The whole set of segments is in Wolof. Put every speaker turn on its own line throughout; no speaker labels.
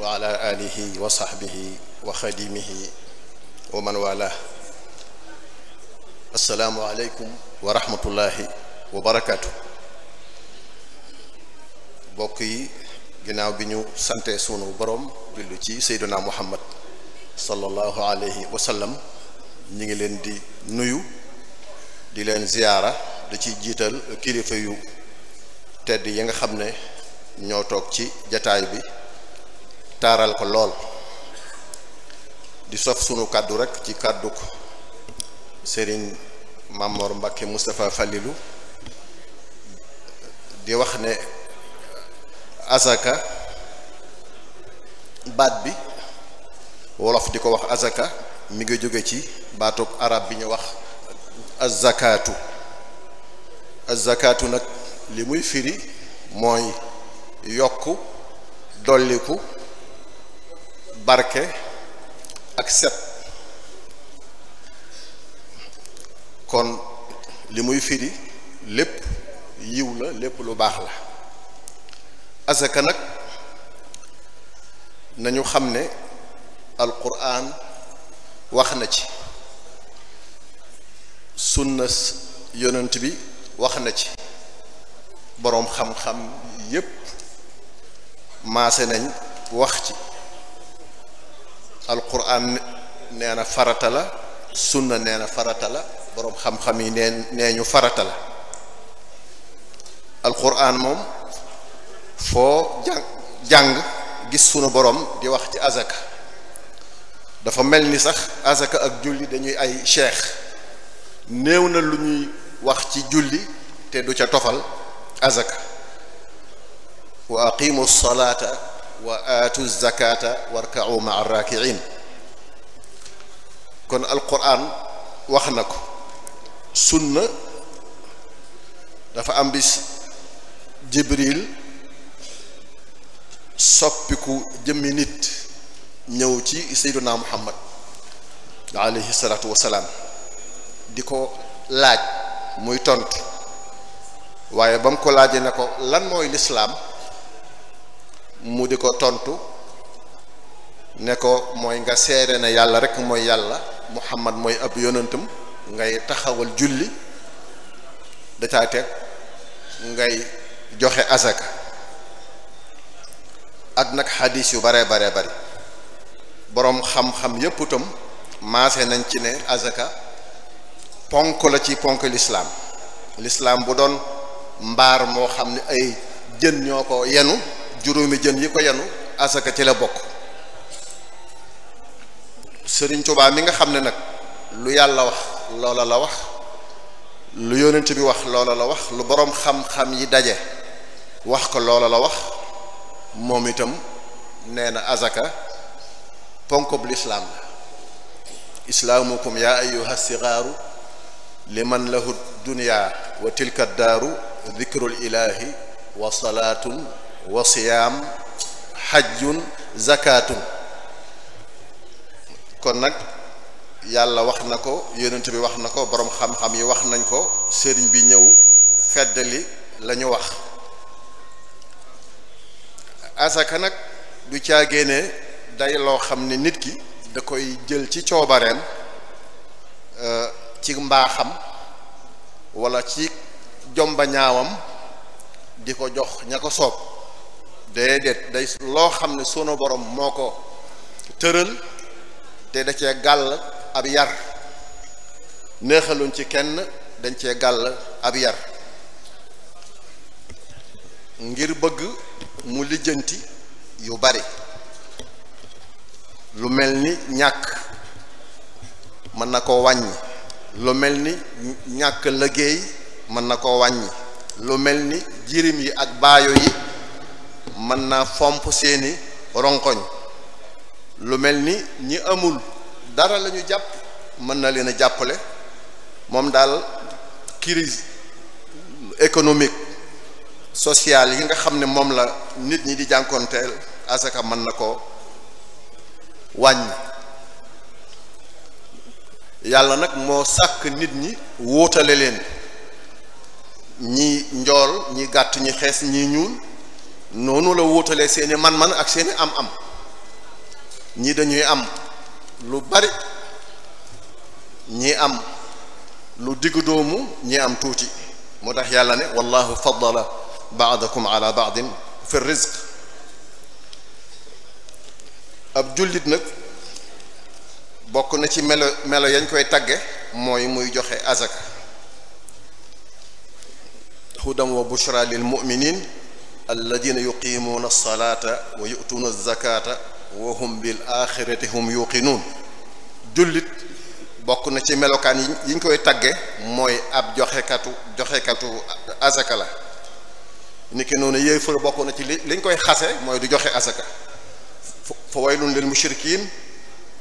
wa ala alihi wa sahbihi wa xadimihi wa man wala. assalaamu aleykum wa rahmatullahi wa barakaatu. bokk yi, ginnaaw bi ñu sante sunu borom jullu ci seyduna muhammad sallallahu alayhi wa sallam, ñi ngi leen di nuyu di leen ziyaara, da ci jiital kilifa yu tedd yi nga xam ne ñoo toog ci jataay bi taaral ko lool. di sof sunu kàddu rek ci kàddu ko Serigne Mamor Mbakke Moustapha Fallilu di wax ne azaka baat bi wolof di ko wax azaka mi ngi jóge ci baatub arab bi ñu wax az-zakatu. az-zakatu nag li muy firi mooy yokku, dolliku, barke ak set. kon li muy firi lépp yiw la, lépp lu baax la. azaka nag nañu xam ne alquran wax na ci, sunna yonent bi wax na ci, boroom xam-xam yépp maase nañ wax ci. alquran nee na farata la, sunna nee na farata la, boroom xam-xam yi nee ñu farata la. alquran moom foo jàng gis sunu borom di wax ci azaka. dafa mel ni sax azaka ak julli dañuy ay cheikh. néew na lu ñuy wax ci julli te du ca tofal azaka. wa aqimu salata wa aatu zakata warka'u ma'a raki'in. kon alquran wax na ko. sunna dafa am bis jibril soppiku jëmmi nit ñëw ci seyduna muhammad alayhi salaatu wasalaam di ko laaj muy tontu. waaye ba mu ko laajee ne ko lan mooy lislaam, mu di ko tontu ne ko mooy nga seere ne yàlla rek mooy yàlla, muhammad mooy ab yonentam, ngay taxawal julli, da caa teg ngay joxe azaka. ak nag xadis yu bare bare bari boroom xam-xam yépp itam maase nañ ci ne azaka ponk la ci ponk lislaam. lislaam bu doon mbaar moo xam ne ay jën ñoo ko yenu, juróomi jën yi ko yenu azaka ci la bokk. Sëriñ Tuubaa mi nga xam ne nag lu yàlla wax loola la wax, lu yonent bi wax loola la wax, lu boroom xam-xam yi daje wax ko loola la wax, moom itam nee na azaka ponkob lislaam la. islaamukum yaa ayyuha sigaaru liman lahu dunya wa tilka daaru dikrul ilaahi wa salaatun wa siyaam xajjun zakatun. kon nag yàlla wax na ko, yonent bi wax na ko, boroom xam-xam yi wax nañ ko, sëriñ bi ñëw feddali la ñu wax. asaka nag du caagéene day loo xam ne nit ki da koy jël ci coobareem, ci mbaaxam walla ci jomba ñaawam di ko jox ña ko soob. déedéet, day loo xam ne sunu borom moo ko tëral te da cee gàll ab yar. neexaluñ ci kenn, dañ cee gàll ab yar ngir bëgg mu lijjanti yu bari. lu mel ni ñàkk mën na koo wàññi, lu mel ni ñàkk liggéey mën na koo wàññi, lu mel ni jirim yi ak baayo yi mën naa fomp seeni ronkoñ, lu mel ni ñi amul dara lañu jàpp mën na leen a jàppale. moom daal crise économique sociale yi nga xam ne moom la nit ñi di jànkoonteel, asaka mën na ko wàññi. yàlla nag moo sàkk nit ñi wóotale leen, ñi njool, ñi gàtt, ñi xees, ñi ñuul. noonu la wóotalee seeni man-man ak seeni am-am. ñii dañuy am lu bari, ñii am lu diggu doomu, ñii am tuuti. moo tax yàlla ne wallahu faddala baadakum ala baadin fi rizq. ab jullit nag bokk na ci melo yañ koy tagge mooy muy joxe azaka. hudan wa bushra lil muminin alladina yuqimuuna alsalata wa yutuuna alzakata wa hum bil axirati hum yuqinuun. jullit bokk na ci melokaan yiñ koy tagge mooy ab joxekatu azaka la. niki noonu yéefar bokk na ci liñ koy xase mooy du joxe azaka. fa waylun lil mushrikin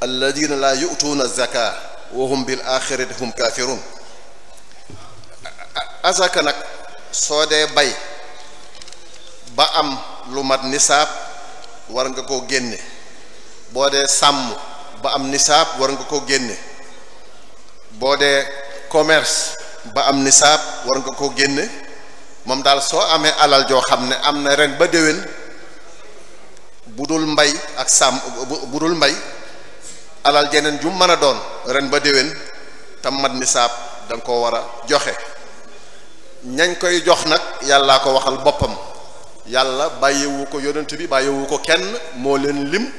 alladina la yutuuna zaka wa hum bil axirati hum kafirun. azaka nag soo dee bay ba am lu mat nisaab war nga koo génne. boo dee sàmm ba am nisaab war nga koo génne. boo dee commerce ba am nisaab war nga koo génne. moom daal soo amee alal joo xam ne am na ren ba déwén, bu dul mbay ak sàmm bu dul mbay alal jeneen ju mën a doon ren ba déwén tam mat nisaab da nga koo war a joxe. ñañ koy jox nag yàllaa ko waxal boppam. yàlla bàyyiwu ko yonent bi bàyyiwu ko kenn, moo leen lim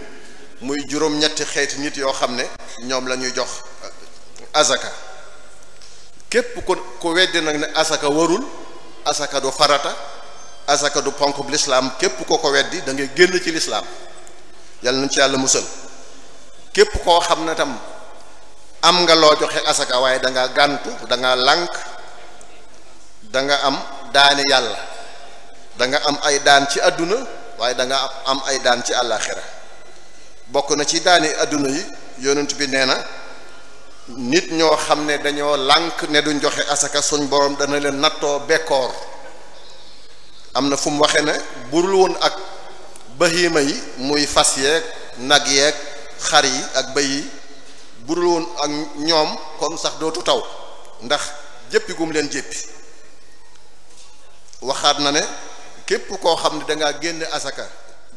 muy juróom-ñetti xeeti nit yoo xam ne ñoom la ñuy jox azaka. képp ko weddi nag ne azaka warul, azaka du farata, azaka du ponk bu lislaam, képp ko weddi da ngay génn ci lislaam. yàlla nañ ci yàlla musal. képp koo xam ne tam am nga loo joxe azaka waaye da nga gàntu, da nga lànk, da nga am daani yàlla. da nga am ay daan ci àdduna waaye da nga am ay daan ci àllaaxira. bokk na ci daani àdduna yi yonent bi nee na nit ñoo xam ne dañoo lànk ne duñ joxe asaka suñ borom dana leen nattoo bekkoor. am na fu mu waxee ne burul woon ak bahima yi muy fas yeeg nag yeeg xar yi ak bëy yi, burul woon ak ñoom kon sax dootu taw ndax jéppi gum leen jéppi. waxaat na ne képp koo xam ne dangaa génne asaka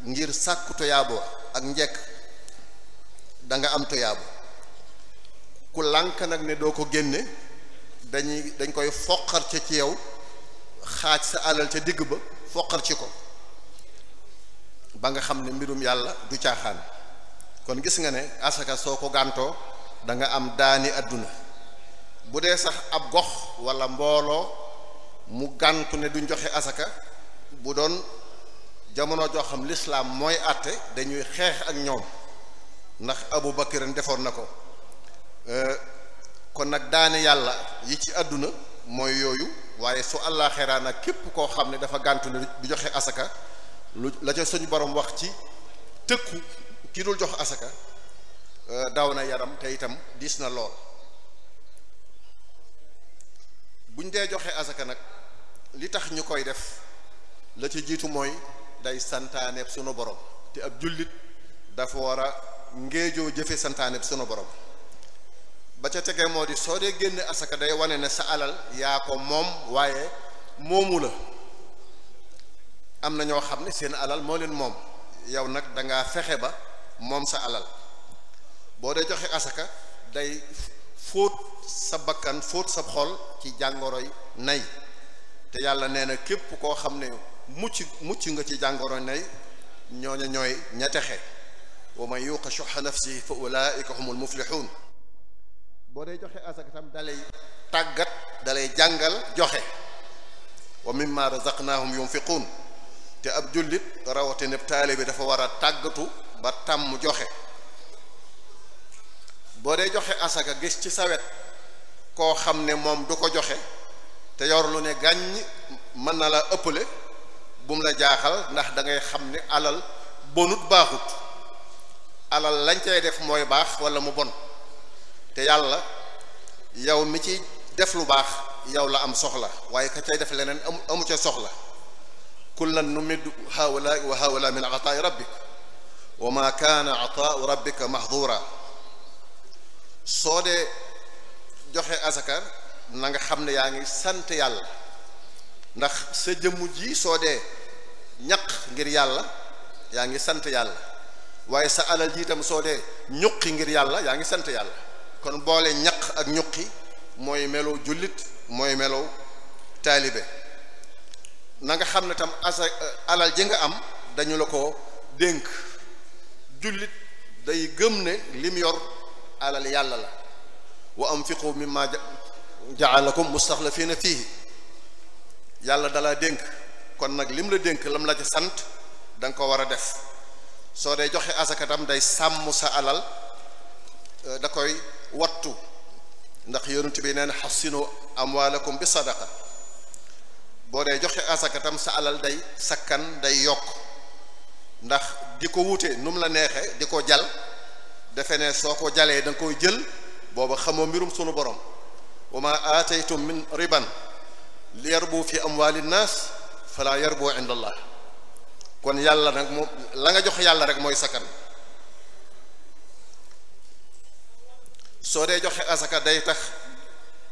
ngir sàkku toyaabo ak njekk da nga am toyaabo. ku lànk nag ne doo ko génne dañ koy foqar ci yow, xaaj sa alal ca digg ba foqar ci ko ba nga xam ne mbirum yàlla du caaxaan. kon gis nga ne asaka soo ko gàntoo da nga am daani àdduna. bu dee sax ab gox walla mbooloo mu gàntu ne duñ joxe asaka, bu doon jamono joo xam lislaam mooy àtte dañuy xeex ak ñoom, ndax Abu Bakar defoon na ko. kon nag daane yàlla yi ci àdduna mooy yooyu, waaye su àllaaxira nag képp koo xam ne dafa gàntu ne du joxe asaka, lu la ca suñu borom wax ci tëkku ki dul jox asaka daw na yaram te itam diis na lool. buñ dee joxe asaka nag li tax ñu koy def la ci jiitu mooy day santaaneeb sunu borom, te ab jullit dafa war a ngéejoo jëfe santaaneeb sunu borom. ba ca tegee moo di soo dee génne asaka day wane ne sa alal yaa ko moom waaye moomu la. am na ñoo xam ne seen alal moo leen moom, yow nag dangaa fexe ba moom sa alal. boo dee joxe asaka day fóot sa bakkan, fóot sa xol ci jàngoroy nay, te yàlla nee na képp koo xam ne mucc nga ci jàngoroy nay ñooña ñooy ña texe. wa man yuqa shuhha nafsihi fa ulaika humul muflihun. boo dee joxe asaka tam dalay tàggat, dalay jàngal joxe. wa mimma razaqnahum yunfiqun. te ab jullit rawatina taalibe bi dafa war a tàggatu ba tàmm joxe. boo dee joxe asaka gis ci sawet koo xam ne moom du ko joxe te yor lu ne gàññ mën na la ëppale, bu mu la jaaxal, ndax da ngay xam ne alal bonut baaxut. alal lañ cay def mooy baax wala mu bon, te yàlla yow mi ci def lu baax yow la am soxla, waaye ka cay def leneen amu ca soxla. kullan numiddu haula wa haula min ataai rabbik wa ma kaana ataau rabbika mahdura. soo dee joxe asaka na nga xam ne yaa ngi sant yàlla, ndax sa jëmm ji soo dee ñaq ngir yàlla yaa ngi sant yàlla, waaye sa alal ji itam soo dee ñuqi ngir yàlla yaa ngi sant yàlla. kon boole ñaq ak ñuqi mooy melow jullit mooy melow taalibe. na nga xam ne tam alal ji nga am dañu la ko dénk. jullit day gëm ne lim yor alal yàlla la. wa anfiqu mimma ja'alakum mustaxlafiina fiihi yàlla dalaa dénk. kon nag lim la dénk lam la ci sant da nga ko war a def. soo dee joxe asakatam day sàmm sa alal da koy wattu ndax yonent bi nee na xassinu amwaalakum bi sadaqa. boo dee joxe asakatam sa alal day sakkan day yokk ndax di ko wute nu mu la neexee di ko jal defe ne soo ko jalee da nga koy jël booba xamoo mbirum sunu borom. wa ma aataytum min riban li yarbu fi amwaali nnaas fala yarbu inda allah. kon yàlla nag moom la nga jox yàlla rek mooy sakkan. soo dee joxe asaka day tax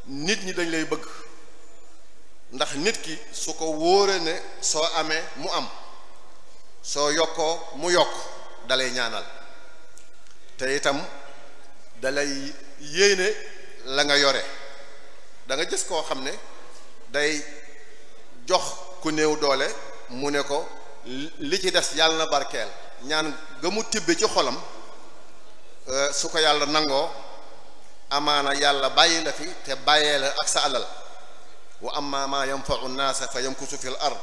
nit ñi dañ lay bëgg ndax nit ki su ko wóore ne soo amee mu am soo yokkoo mu yokk dalay ñaanal te itam dalay yéene la nga yore. da nga gis koo xam ne day jox ku néew doole mu ne ko li ci des yàlla na barkeel ñaan ga mu tibbe ci xolam su ko yàlla nangoo amaana yàlla bàyyi la fi te bàyyee la ak sa alal. wa amma ma yanfa'u nnaasa fa yamkusu fil ard.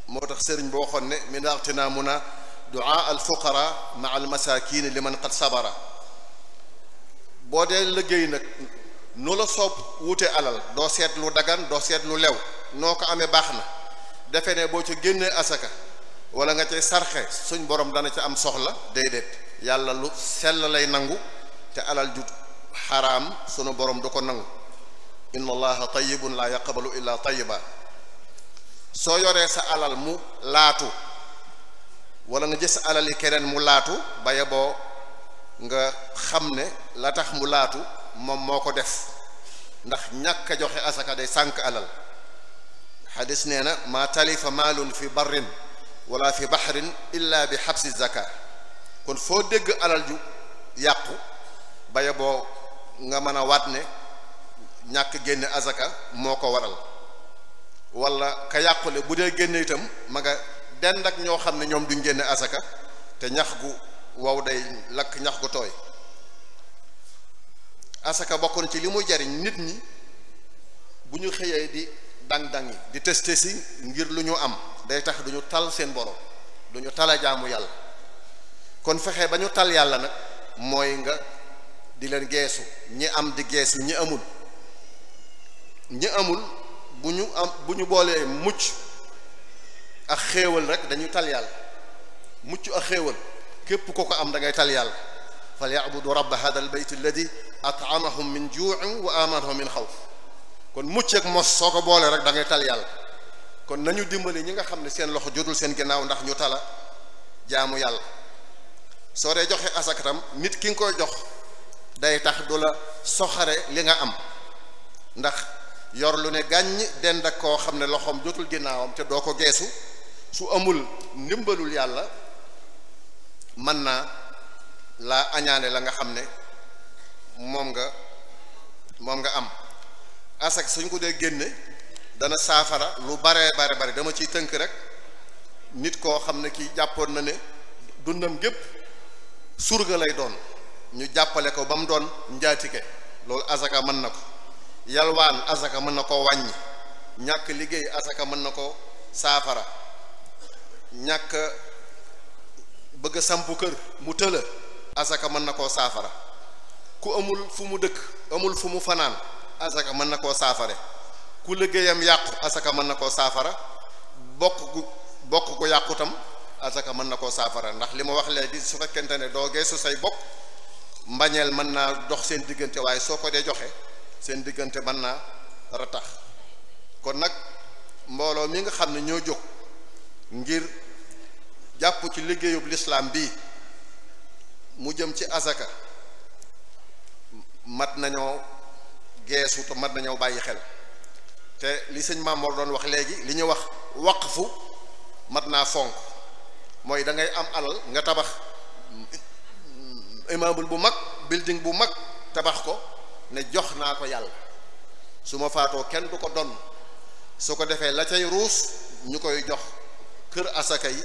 moo tax sëriñ boo waxoon ne min ightinamuna du'a al fuqara ma'a al masakin liman qad sabara. boo dee liggéey nag nu la soob wute alal doo seet lu dagan doo seet lu lew noo ko amee baax na defe ne boo ca génnee asaka wala nga cay sarxe suñ borom dana ca am soxla. déedéet yàlla lu sell lay nangu te alal ju xaraam sunu borom du ko nangu. inna allaha tayyibun la yaqbalu illa tayyiba. soo yoree sa alal mu laatu wala nga gis alal yi keneen mu laatu baye boo nga xam ne la tax mu laatu moom moo ko def ndax ñàkk a joxe asaka day sànk alal. xadis nee na maa talifa maalun fi barrin wala fi baxrin illa bi xabsi zaka. kon foo dégg alal ju yàqu baye boo nga mën a waat ne ñàkk génne asaka moo ko waral. wala ka yàqule bu dee génne itam ma nga dend ak ñoo xam ne ñoom duñ génne asaka te ñax gu wow day lakk ñax gu tooy. asaka bokkoon ci li muy jariñ nit ñi bu ñu xëyee di dang-dang yi di teste si ngir lu ñu am day tax duñu tal seen borom duñu tala jaamu yàlla. kon fexe ba ñu tal yàlla nag mooy nga di leen geesu ñi am di geesu ñi amul. ñi amul bu ñu boolee mucc ak xéewal rek dañuy tal yàlla. mucc ak xéewal képp ko ko am da ngay tal yàlla. fal ya'budu rabba hadha al bayt alladi at'amahum min ju'in wa amanahum min xawf. kon mucc ak mos soo ko boolee rek da ngay tal yàlla. kon nañu dimbali ñi nga xam ne seen loxo jotul seen ginnaaw ndax ñu tala jaamu yàlla. soo dee joxe asakatam nit ki nga koy jox day tax du la soxare li nga am ndax yor lu ne gàññ dend ak koo xam ne loxoom jotul ginnaawam te doo ko geesu su amul ndimbalul yàlla mën naa laa añaane la nga xam ne moom nga am. asak suñ ko dee génne dana saafara lu bare dama ciy tënk rek. nit koo xam ne kii jàppoon na ne dundam gépp surga lay doon ñu jàppale ko ba mu doon njaatike loolu asaka mën na ko. yalwaan asaka mën na ko wàññi. ñàkk liggéey asaka mën na ko saafara. ñàkk bëgg a sampu kër mu tëla asaka mën na koo saafara. ku amul fu mu dëkk amul fu mu fanaan asaka mën na koo saafare. ku liggéeyam yàqu asaka mën na koo saafara. bokk gu yàqu tam asaka mën na koo saafara ndax li ma wax léegi su fekkente ne doo geesu say bokk mbañeel mën naa dox seen diggante waaye soo ko dee joxe seen diggante mën naa ratax. kon nag mbooloo mi nga xam ne ñoo jóg ngir jàpp ci liggéeyub lislaam bii mu jëm ci asaka mat nañoo geesu te mat nañoo bàyyi xel te li sëñ Mamoor doon wax léegi li ñu wax waqfu mat naa fonk mooy da ngay am alal nga tabax immeuble bu mag building bu mag tabax ko ne jox naa ko yàlla su ma faatoo kenn du ko donn su ko defee la cay ruus ñu koy jox kër asaka yi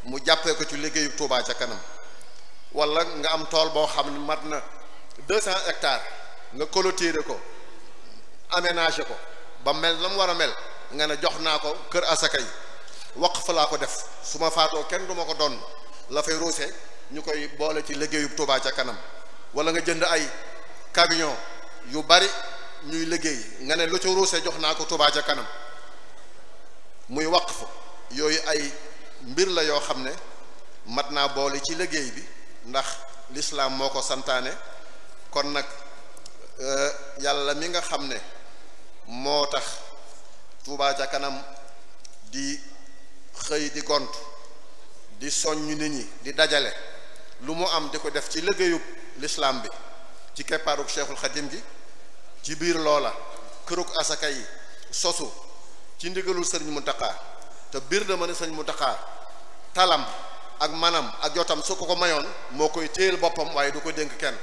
mu jàppee ko ci liggéeyu Touba ca kanam wala nga am tool boo xam ne mat na 200 hectares nga clôturer ko aménager ko ba mel na mu war a mel nga ne jox naa ko kër asaka yi waqf laa ko def su ma faatoo kenn du ma ko donn la fay ruuse ñu koy boole ci liggéeyu Touba ca kanam wala nga jënd ay camion yu bari ñuy liggéey nga ne lu ci ruuse jox naa ko Touba ca kanam muy waqf yooyu ay mbir la yoo xam ne mat naa boole ci liggéey bi ndax lislaam moo ko santaane kon nag yàlla mi nga xam ne moo tax Touba ca kanam di xëy di gont di soññ nit ñi di dajale lu mu am di ko def ci liggéeyub lislaam bi ci keppaaruk Cheikhul Khadim gi ci biir loola kërug asaka yi sosu ci ndigalul sëriñ Mountakha te biir dama ne sëriñ Mountakha talam ak manam ak jotam su ko mayoon moo koy téyel boppam waaye du ko dénk kenn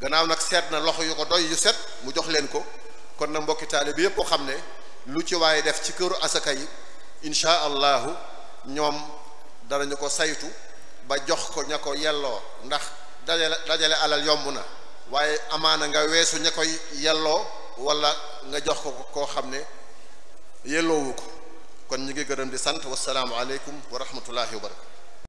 gannaaw nag seet na loxo yu ko doy yu set mu jox leen ko kon nag mbokki taalibe bi yëpp ko xam ne lu ci waaye def ci këru asaka yi insha allahu ñoom danañu ko saytu ba jox ko ña ko yelloo ndax dajale alal yomb na waaye amaana nga weesu ña koy yelloo wala nga jox ko koo xam ne yelloowu ko kon ñu ngi gërëm di sant wasalaamu aleykum wa rahmatullahi wa barakatu